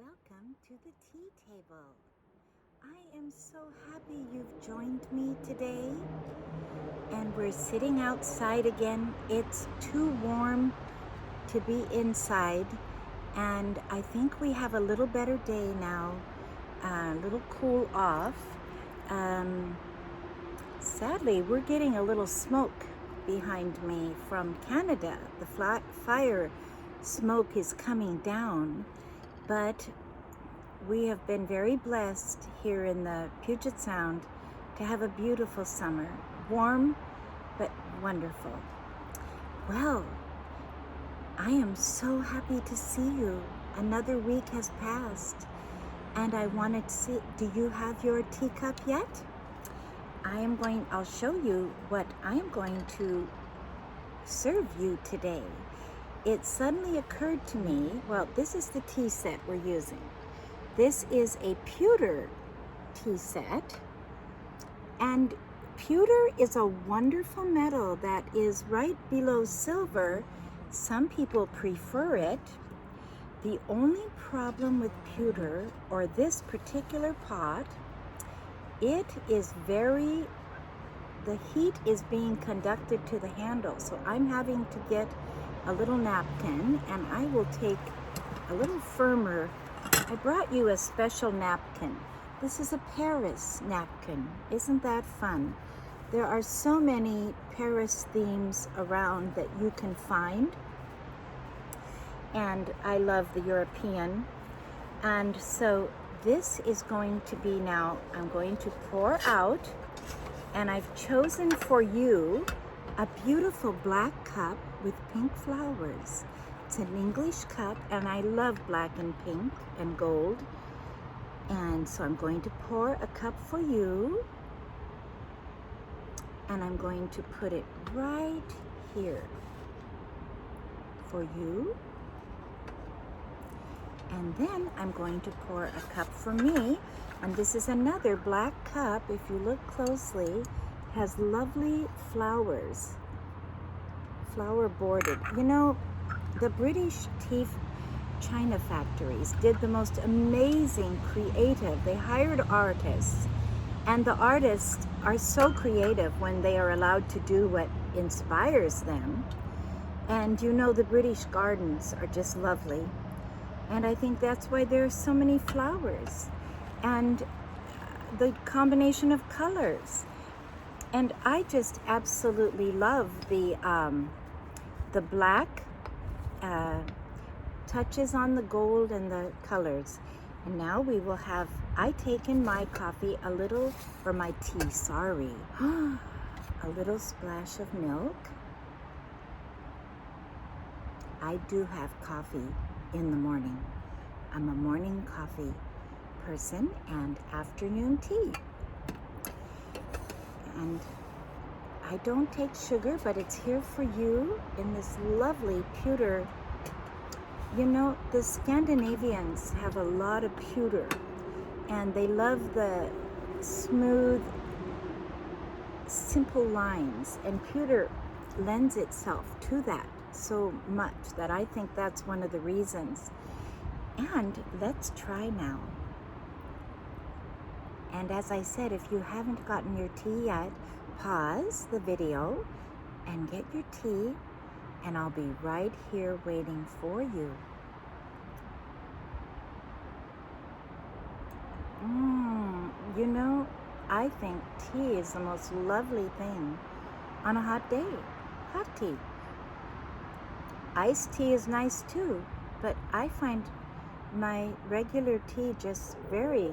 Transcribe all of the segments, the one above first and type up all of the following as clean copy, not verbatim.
Welcome to the tea table. I am so happy you've joined me today. And we're sitting outside again. It's too warm to be inside. And I think we have a little better day now, a little cool off. Sadly, we're getting a little smoke behind me from Canada. The fire smoke is coming down. But we have been very blessed here in the Puget Sound to have a beautiful summer. Warm, but wonderful. Well, I am so happy to see you. Another week has passed, and I wanted to see, do you have your teacup yet? I'll show you what I am going to serve you today. It suddenly occurred to me, well, this is the tea set we're using. This is a pewter tea set, and pewter is a wonderful metal that is right below silver. Some people prefer it. The only problem with pewter, or this particular pot, the heat is being conducted to the handle, so I'm having to get a little napkin, and I will take a little firmer. I brought you a special napkin. This is a Paris napkin. Isn't that fun? There are so many Paris themes around that you can find, and I love the European. And so this is going to be now, I'm going to pour out, and I've chosen for you a beautiful black cup with pink flowers. It's an English cup, and I love black and pink and gold. And so I'm going to pour a cup for you, and I'm going to put it right here for you. And then I'm going to pour a cup for me, and this is another black cup. If you look closely, has lovely flowers, flower bordered. You know, the British tea china factories did the most amazing creative. They hired artists, and the artists are so creative when they are allowed to do what inspires them. And you know, the British gardens are just lovely. And I think that's why there are so many flowers, and the combination of colors. And I just absolutely love the black touches on the gold and the colors. And now we will have, I take in my coffee a little, or my tea, sorry, a little splash of milk. I do have coffee in the morning. I'm a morning coffee person and afternoon tea. And I don't take sugar, but it's here for you in this lovely pewter. You know, the Scandinavians have a lot of pewter, and they love the smooth, simple lines, and pewter lends itself to that so much that I think that's one of the reasons. And let's try now. And as I said, if you haven't gotten your tea yet, pause the video and get your tea, and I'll be right here waiting for you. You know, I think tea is the most lovely thing on a hot day. Hot tea. Iced tea is nice too, but I find my regular tea just very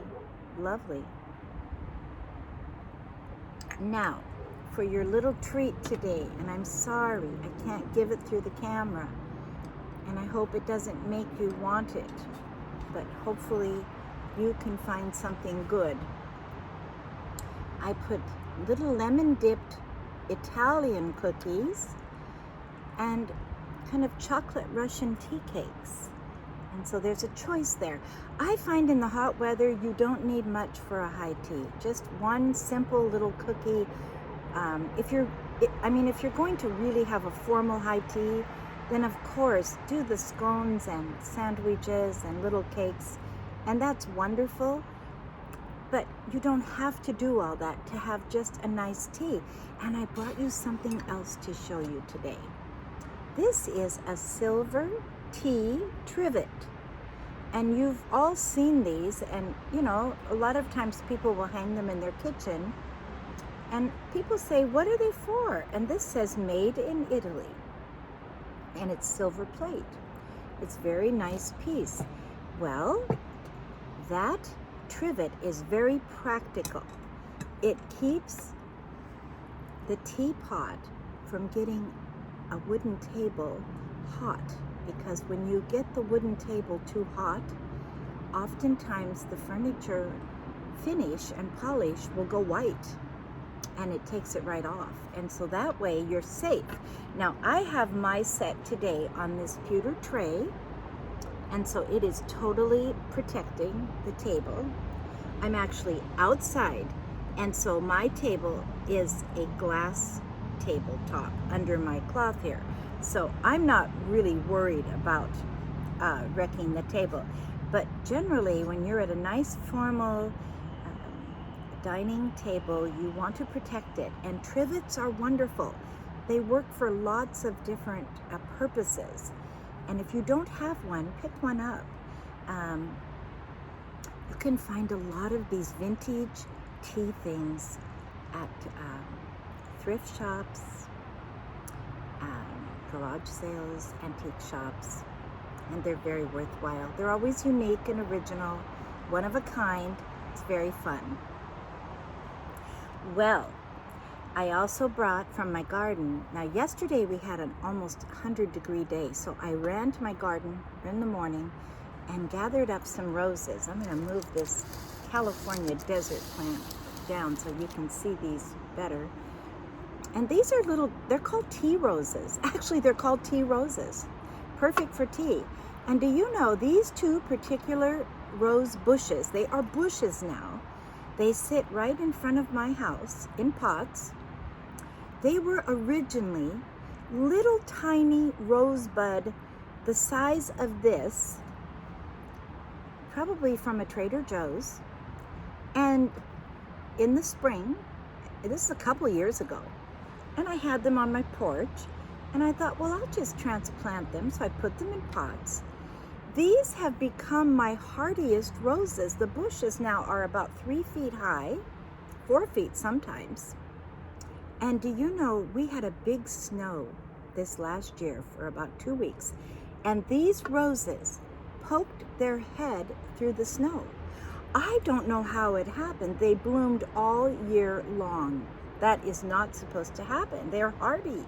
lovely. Now, for your little treat today, and I'm sorry I can't give it through the camera, and I hope it doesn't make you want it, but hopefully you can find something good. I put little lemon-dipped Italian cookies and kind of chocolate Russian tea cakes. And so there's a choice there. I find in the hot weather, you don't need much for a high tea. Just one simple little cookie. If you're going to really have a formal high tea, then of course do the scones and sandwiches and little cakes And that's wonderful, but you don't have to do all that to have just a nice tea. And I brought you something else to show you today. This is a silver tea trivet. And you've all seen these, and you know, a lot of times people will hang them in their kitchen, and people say, what are they for? And this says made in Italy, and it's silver plate. It's a very nice piece. Well, that trivet is very practical. It keeps the teapot from getting a wooden table hot, because when you get the wooden table too hot, oftentimes the furniture finish and polish will go white, and it takes it right off. And so that way you're safe. Now I have my set today on this pewter tray, and so it is totally protecting the table. I'm actually outside, and so my table is a glass tabletop under my cloth here. So I'm not really worried about wrecking the table. But generally, when you're at a nice formal dining table, you want to protect it. And trivets are wonderful. They work for lots of different purposes. And if you don't have one, pick one up. You can find a lot of these vintage tea things at thrift shops, garage sales, antique shops, and they're very worthwhile. They're always unique and original, one of a kind. It's very fun. Well, I also brought from my garden. Now, yesterday we had an almost 100-degree day, so I ran to my garden in the morning and gathered up some roses. I'm going to move this California desert plant down so you can see these better. And these are little, they're called tea roses. Actually, they're called tea roses. Perfect for tea. And do you know, these two particular rose bushes, they are bushes now. They sit right in front of my house in pots. They were originally little tiny rosebud the size of this, probably from a Trader Joe's. And in the spring, this is a couple of years ago, and I had them on my porch, and I thought, well, I'll just transplant them. So I put them in pots. These have become my hardiest roses. The bushes now are about 3 feet high, 4 feet sometimes. And do you know, we had a big snow this last year for about 2 weeks, and these roses poked their head through the snow. I don't know how it happened. They bloomed all year long. That is not supposed to happen. They're hardy.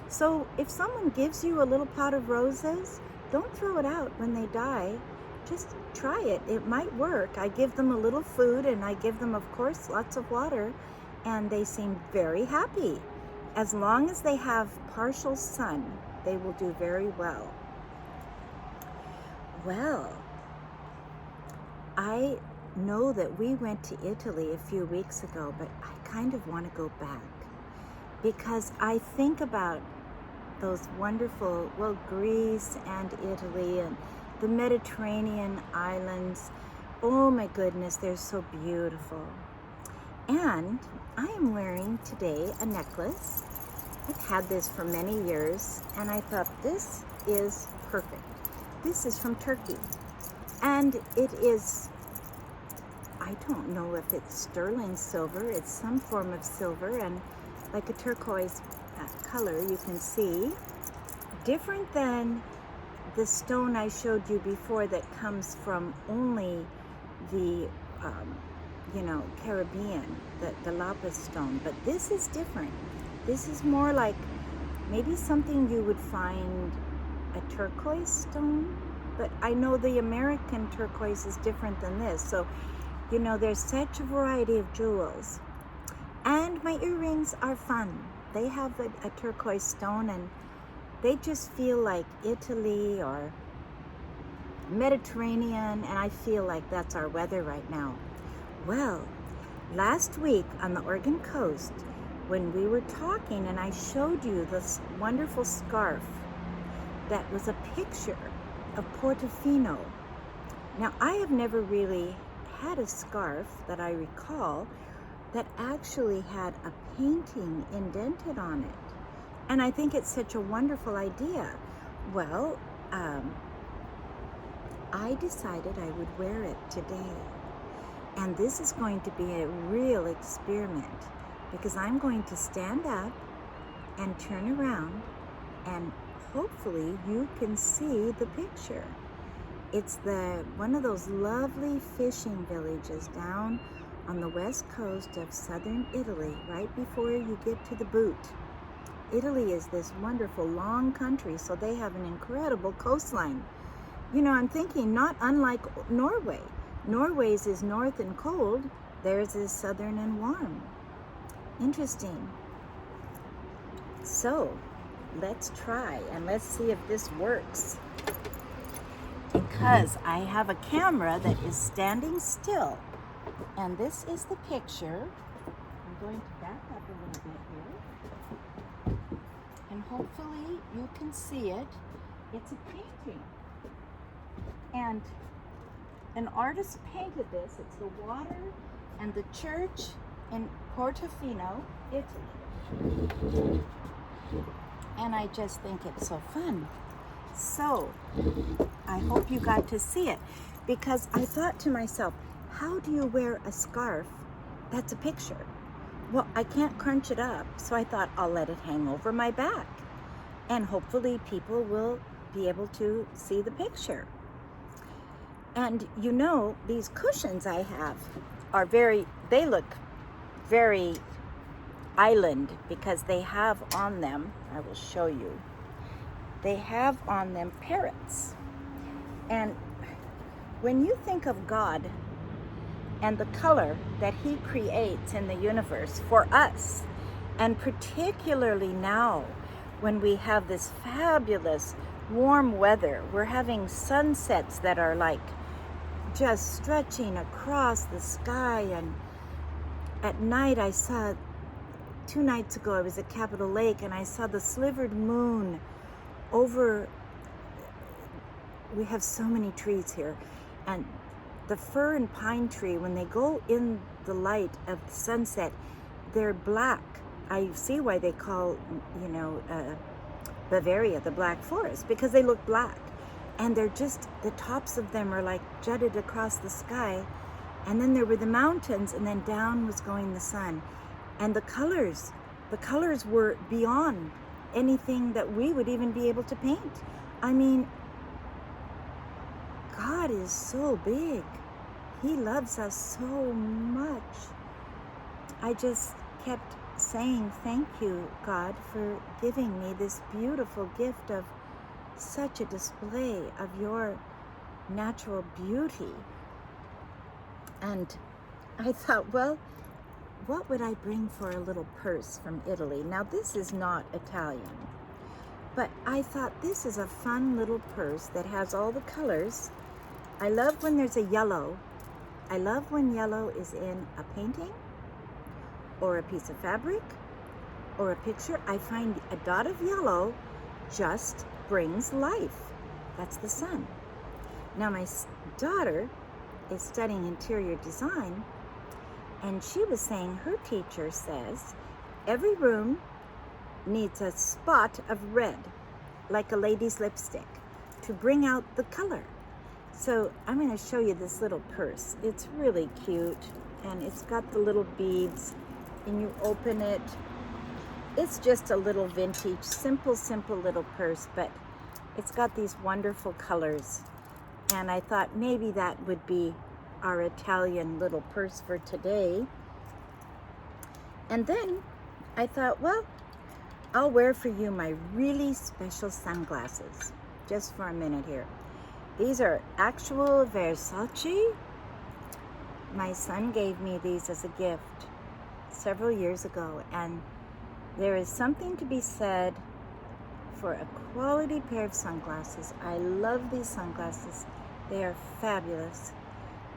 So if someone gives you a little pot of roses, don't throw it out when they die. Just try it. It might work. I give them a little food, and I give them, of course, lots of water, and they seem very happy. As long as they have partial sun, they will do very well. Well, I know that we went to Italy a few weeks ago, but I kind of want to go back, because I think about those wonderful, well, Greece and Italy and the Mediterranean islands. Oh my goodness, they're so beautiful. And I am wearing today a necklace. I've had this for many years, and I thought this is perfect. This is from Turkey, and it is, I don't know if it's sterling silver. It's some form of silver, and like a turquoise color, you can see. Different than the stone I showed you before that comes from only the, Caribbean, the lapis stone. But this is different. This is more like maybe something you would find a turquoise stone. But I know the American turquoise is different than this. So, you know, there's such a variety of jewels. And my earrings are fun. They have a turquoise stone, and they just feel like Italy or Mediterranean, and I feel like that's our weather right now. Well, last week on the Oregon coast, when we were talking and I showed you this wonderful scarf that was a picture of Portofino, Now, I have never really had a scarf that I recall that actually had a painting indented on it. And I think it's such a wonderful idea. Well, I decided I would wear it today. And this is going to be a real experiment because I'm going to stand up and turn around and hopefully you can see the picture. It's one of those lovely fishing villages down on the west coast of southern Italy, right before you get to the boot. Italy is this wonderful long country, so they have an incredible coastline. You know, I'm thinking not unlike Norway. Norway's is north and cold, theirs is southern and warm. Interesting. So, let's try and let's see if this works. Because I have a camera that is standing still. And this is the picture. I'm going to back up a little bit here. And hopefully you can see it. It's a painting. And an artist painted this. It's the water and the church in Portofino, Italy. And I just think it's so fun. So, I hope you got to see it because I thought to myself, how do you wear a scarf that's a picture? Well, I can't crunch it up, so I thought I'll let it hang over my back. And hopefully people will be able to see the picture. And you know, these cushions I have are they look very island because they have on them, I will show you, they have on them parrots. And when you think of God and the color that He creates in the universe for us, and particularly now when we have this fabulous warm weather, we're having sunsets that are like just stretching across the sky. And at night I saw, 2 nights ago I was at Capitol Lake and I saw the slivered moon over. We have so many trees here, and the fir and pine tree, when they go in the light of the sunset, they're black. I see why they call, Bavaria the Black Forest, because they look black. And they're just, the tops of them are like jutted across the sky. And then there were the mountains, and then down was going the sun. And the colors were beyond anything that we would even be able to paint. I mean, God is so big. He loves us so much. I just kept saying, thank you, God, for giving me this beautiful gift of such a display of your natural beauty. And I thought, well, what would I bring for a little purse from Italy? Now, this is not Italian, but I thought this is a fun little purse that has all the colors. I love when there's a yellow. I love when yellow is in a painting or a piece of fabric or a picture. I find a dot of yellow just brings life. That's the sun. Now, my daughter is studying interior design, and she was saying her teacher says every room needs a spot of red, like a lady's lipstick, to bring out the color. So I'm going to show you this little purse. It's really cute, and it's got the little beads, and you open it. It's just a little vintage, simple little purse, but it's got these wonderful colors. And I thought maybe that would be our Italian little purse for today. And then I thought, well, I'll wear for you my really special sunglasses, just for a minute here. These are actual Versace. My son gave me these as a gift several years ago, and there is something to be said for a quality pair of sunglasses. I love these sunglasses. They are fabulous.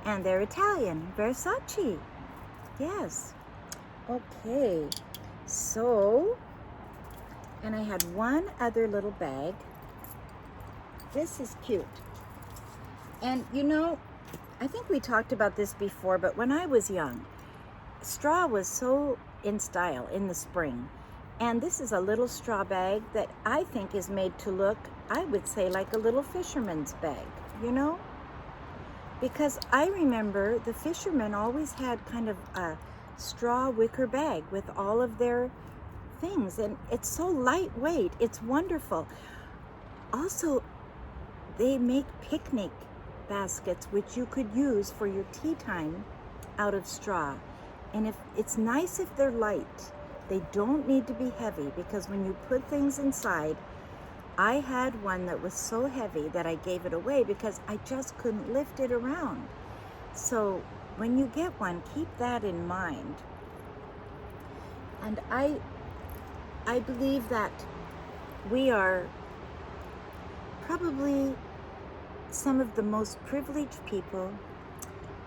And they're Italian, Versace. Yes. Okay. So, and I had one other little bag. This is cute. And you know, I think we talked about this before, but when I was young, straw was so in style in the spring. And this is a little straw bag that I think is made to look, I would say, like a little fisherman's bag, you know? Because I remember the fishermen always had kind of a straw wicker bag with all of their things. And it's so lightweight. It's wonderful. Also, they make picnic baskets, which you could use for your tea time out of straw. And if it's nice if they're light. They don't need to be heavy, because when you put things inside, I had one that was so heavy that I gave it away because I just couldn't lift it around. So when you get one, keep that in mind. And I believe that we are probably some of the most privileged people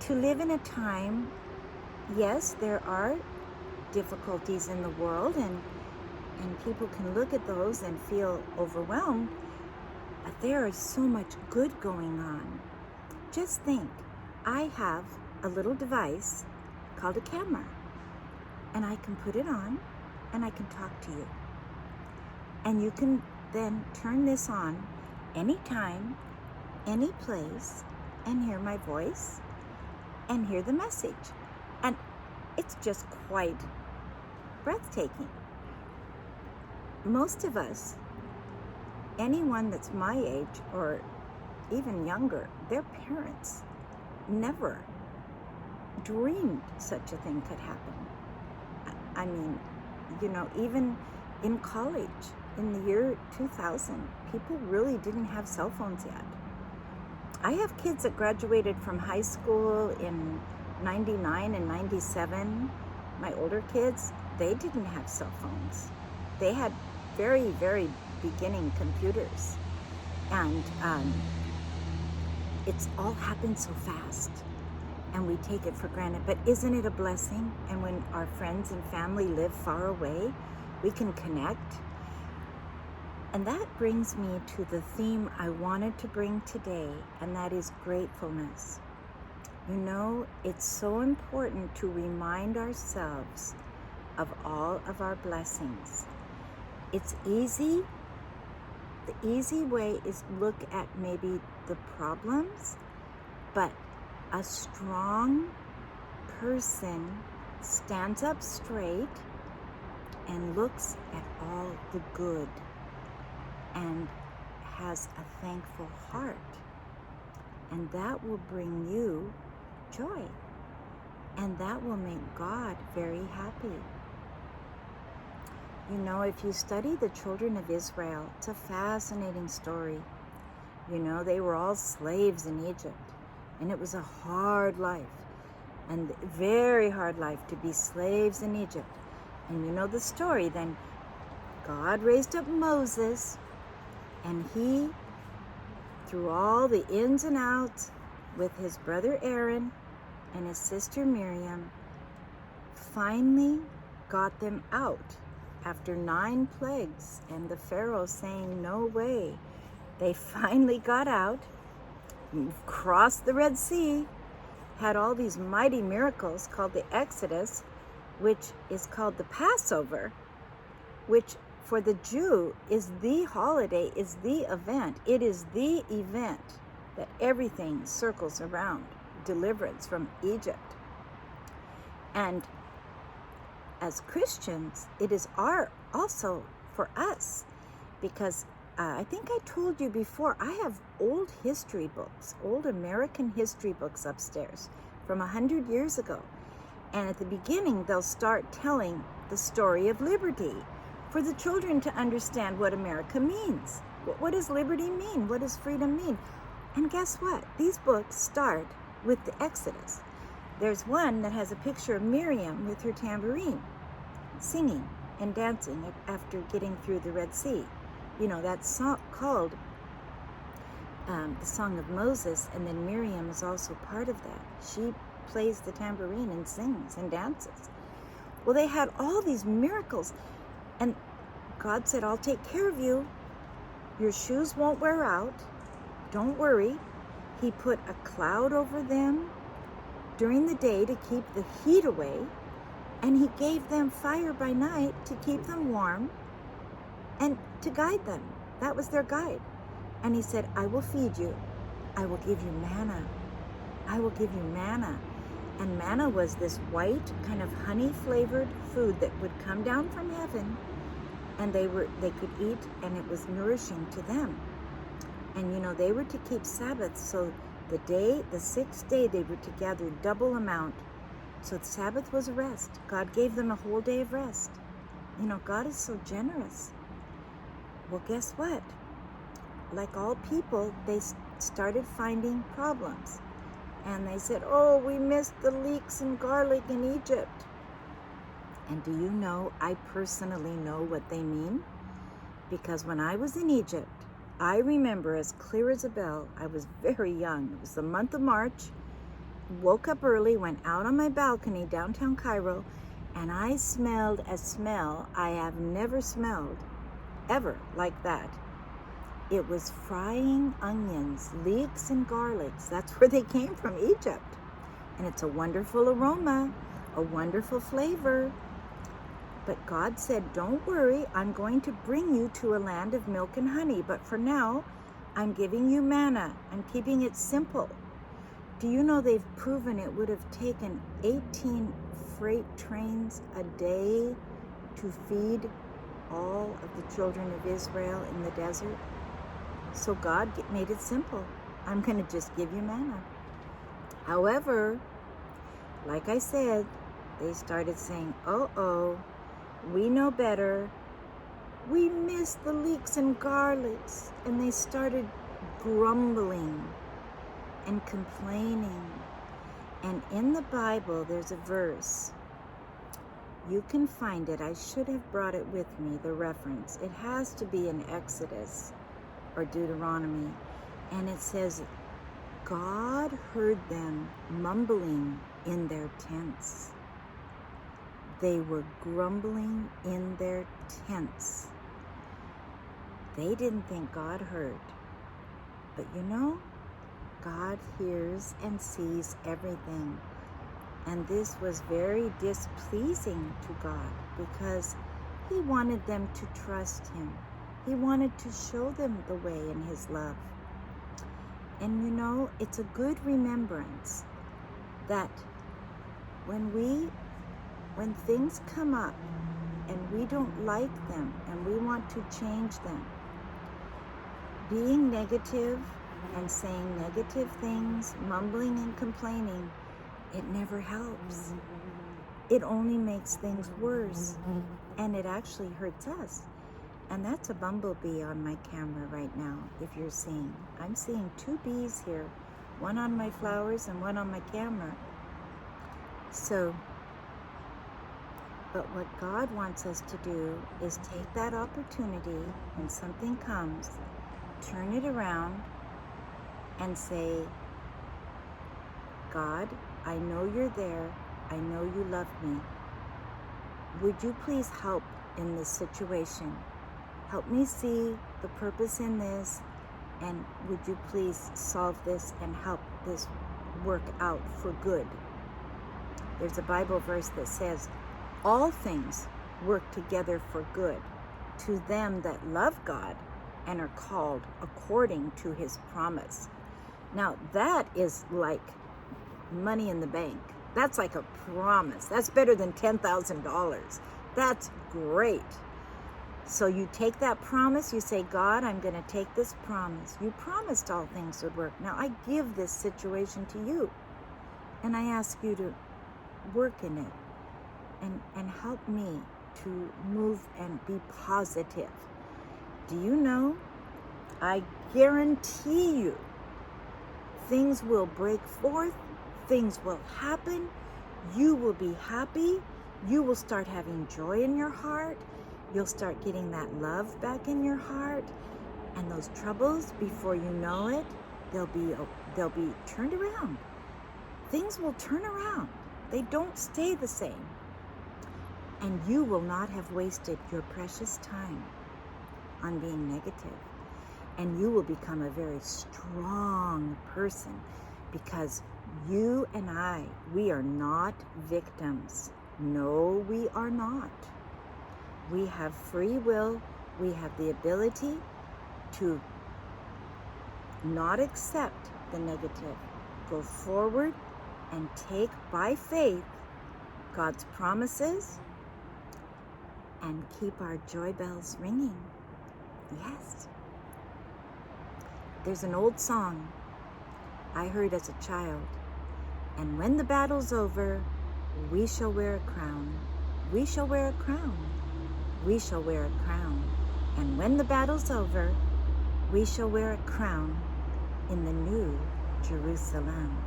to live in a time. Yes, there are difficulties in the world, and people can look at those and feel overwhelmed, but there is so much good going on. Just think, I have a little device called a camera, and I can put it on and I can talk to you, and you can then turn this on anytime, any place, and hear my voice and hear the message. And it's just quite breathtaking. Most of us, anyone that's my age or even younger, their parents never dreamed such a thing could happen. I mean, you know, even in college in the year 2000, people really didn't have cell phones yet. I have kids that graduated from high school in 99 and 97. My older kids, they didn't have cell phones. They had very, very beginning computers. And it's all happened so fast, and we take it for granted. But isn't it a blessing? And when our friends and family live far away, we can connect. And that brings me to the theme I wanted to bring today, and that is gratefulness. You know, it's so important to remind ourselves of all of our blessings. It's easy. The easy way is look at maybe the problems, but a strong person stands up straight and looks at all the good and has a thankful heart. And that will bring you joy. And that will make God very happy. You know, if you study the children of Israel, it's a fascinating story. You know, they were all slaves in Egypt, and it was a hard life, and very hard life to be slaves in Egypt. And you know the story. Then God raised up Moses, and he, through all the ins and outs, with his brother Aaron and his sister Miriam, finally got them out. After 9 plagues and the Pharaoh saying no way, they finally got out, crossed the Red Sea, had all these mighty miracles called the Exodus, which is called the Passover, which for the Jew is the holiday, is the event. It is the event that everything circles around, deliverance from Egypt. And as Christians, it is also for us, because I think I told you before, I have old history books, old American history books upstairs from 100 years ago. And at the beginning, they'll start telling the story of liberty for the children to understand what America means. What does liberty mean? What does freedom mean? And guess what? These books start with the Exodus. There's one that has a picture of Miriam with her tambourine, singing and dancing after getting through the Red Sea. You know, that's song called the Song of Moses, and then Miriam is also part of that. She plays the tambourine and sings and dances. Well, they had all these miracles, and God said, I'll take care of you. Your shoes won't wear out. Don't worry. He put a cloud over them during the day to keep the heat away, and he gave them fire by night to keep them warm and to guide them. That was their guide. And he said, I will feed you. I will give you manna. I will give you manna. And manna was this white, kind of honey-flavored food that would come down from heaven, and they could eat, and it was nourishing to them. And you know, they were to keep Sabbath, so the sixth day, they were to gather double amount. So the Sabbath was a rest. God gave them a whole day of rest. You know, God is so generous. Well, guess what? Like all people, they started finding problems. And they said, oh, we missed the leeks and garlic in Egypt. And do you know, I personally know what they mean? Because when I was in Egypt, I remember as clear as a bell, I was very young. It was the month of March. Woke up early, went out on my balcony downtown Cairo, and I smelled a smell I have never smelled, ever, like that. It was frying onions, leeks, and garlics. That's where they came from, Egypt. And it's a wonderful aroma, a wonderful flavor. But God said, don't worry, I'm going to bring you to a land of milk and honey. But for now, I'm giving you manna. I'm keeping it simple. Do you know they've proven it would have taken 18 freight trains a day to feed all of the children of Israel in the desert? So God made it simple. I'm going to just give you manna. However, like I said, they started saying, uh-oh, we know better. We missed the leeks and garlics. And they started grumbling and complaining. And in the Bible, there's a verse. You can find it. I should have brought it with me, the reference. It has to be in Exodus or Deuteronomy. And it says, God heard them mumbling in their tents. They were grumbling in their tents. They didn't think God heard. But you know, God hears and sees everything. And this was very displeasing to God because he wanted them to trust him. He wanted to show them the way in his love. And you know, it's a good remembrance that when things come up and we don't like them and we want to change them, being negative and saying negative things, mumbling and complaining, it never helps. It only makes things worse, and it actually hurts us. And that's a bumblebee on my camera right now, if you're seeing. I'm seeing two bees here, one on my flowers and one on my camera. So, but what God wants us to do is take that opportunity when something comes, turn it around and say, God, I know you're there. I know you love me. Would you please help in this situation? Help me see the purpose in this, and would you please solve this and help this work out for good? There's a Bible verse that says, all things work together for good to them that love God and are called according to his promise. Now that is like money in the bank. That's like a promise. That's better than $10,000. That's great. So you take that promise, you say, God, I'm going to take this promise. You promised all things would work. Now I give this situation to you, and I ask you to work in it and help me to move and be positive. Do you know, I guarantee you, things will break forth, things will happen, you will be happy, you will start having joy in your heart, you'll start getting that love back in your heart, and those troubles, before you know it, they'll be turned around. Things will turn around. They don't stay the same. And you will not have wasted your precious time on being negative. And you will become a very strong person, because you and I, we are not victims. No, we are not. We have free will. We have the ability to not accept the negative. Go forward and take by faith God's promises and keep our joy bells ringing. Yes. There's an old song I heard as a child. And when the battle's over, we shall wear a crown. We shall wear a crown. We shall wear a crown. And when the battle's over, we shall wear a crown in the new Jerusalem.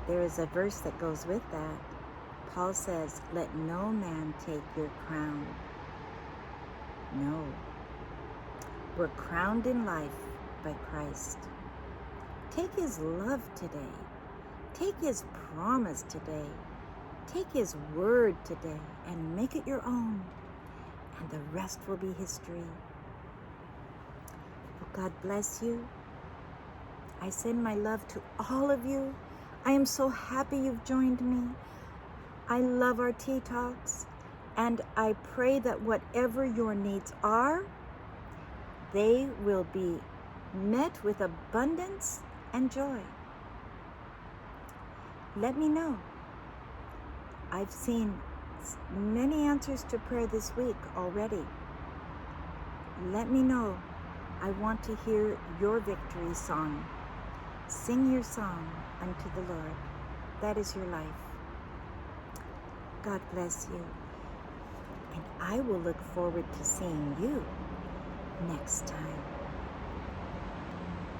There is a verse that goes with that. Paul says, let no man take your crown. No. We're crowned in life by Christ. Take his love today. Take his promise today. Take his word today and make it your own. And the rest will be history. Well, God bless you. I send my love to all of you. I am so happy you've joined me. I love our tea talks. And I pray that whatever your needs are, they will be met with abundance and joy. Let me know. I've seen many answers to prayer this week already. Let me know. I want to hear your victory song. Sing your song unto the Lord. That is your life. God bless you. And I will look forward to seeing you next time.